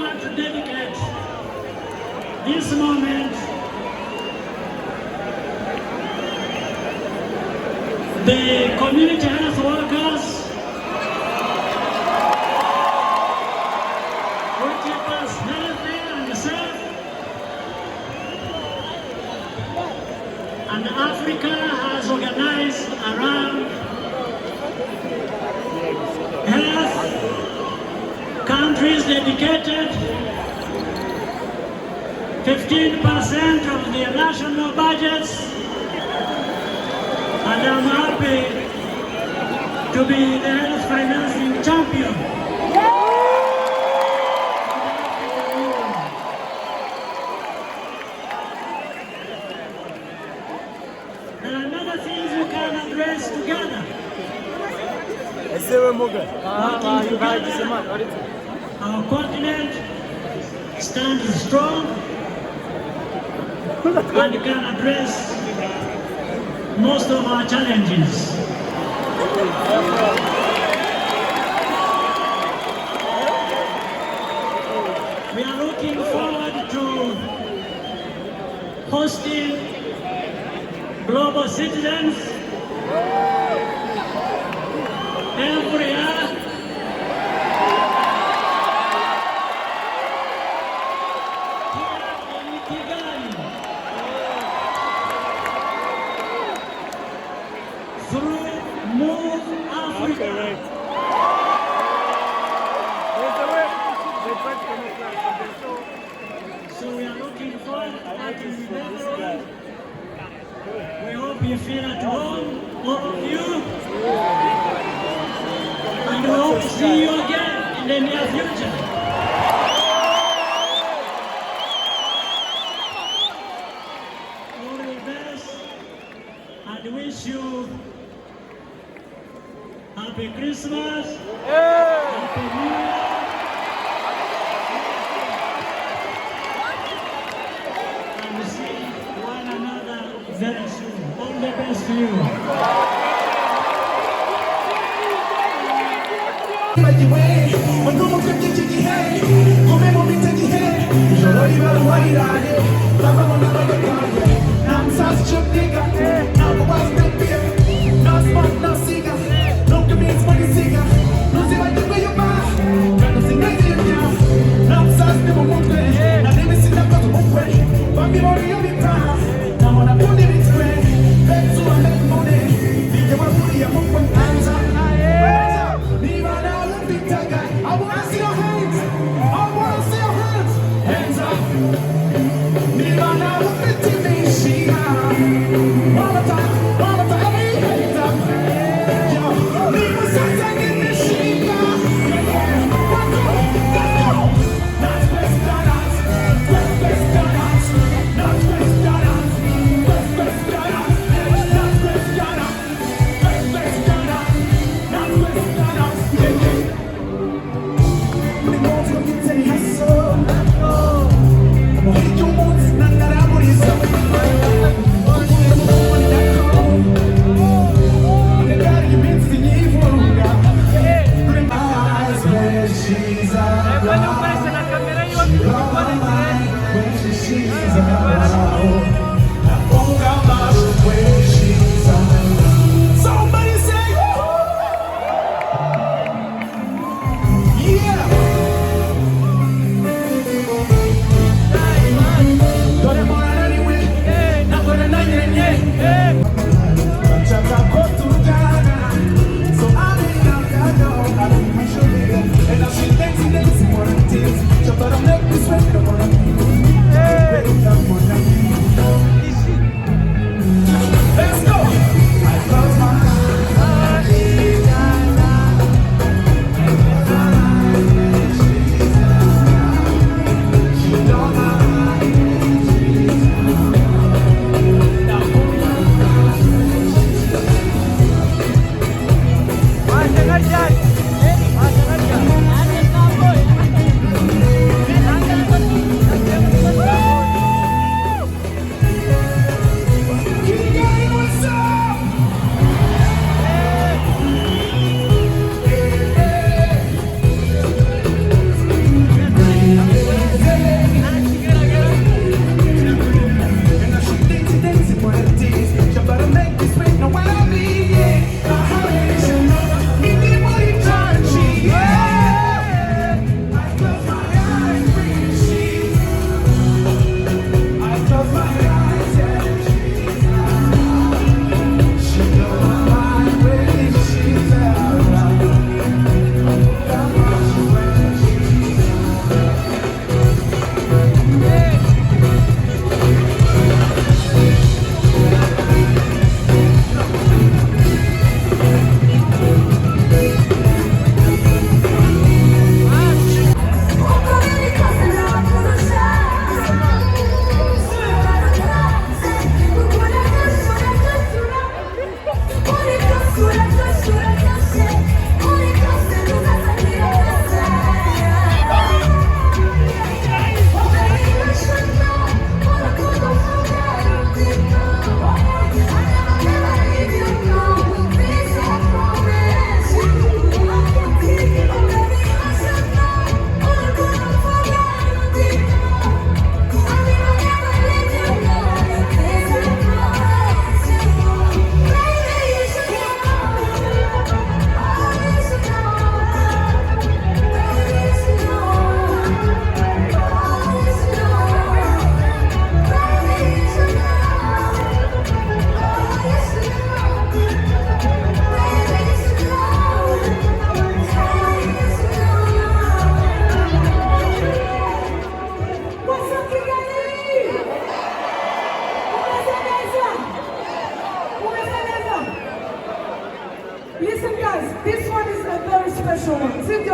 want to dedicate this moment the community health workers who keep us healthy and safe. And Africa has organized around health countries dedicated 15% of their national budgets, and I'm happy to be the health financing champion. There are many things we can address together. Working together, our continent stands strong and can address most of our challenges. We are looking forward to hosting global citizens every year. So we are looking forward to working with everyone. We hope you feel at home, all of you. And we hope to see you again in the near future. All the best, and wish you Happy Christmas, Happy New Year. Very soon. All the best to you.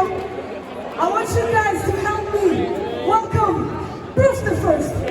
maradiyo. I want you guys to help me welcome Bruce the First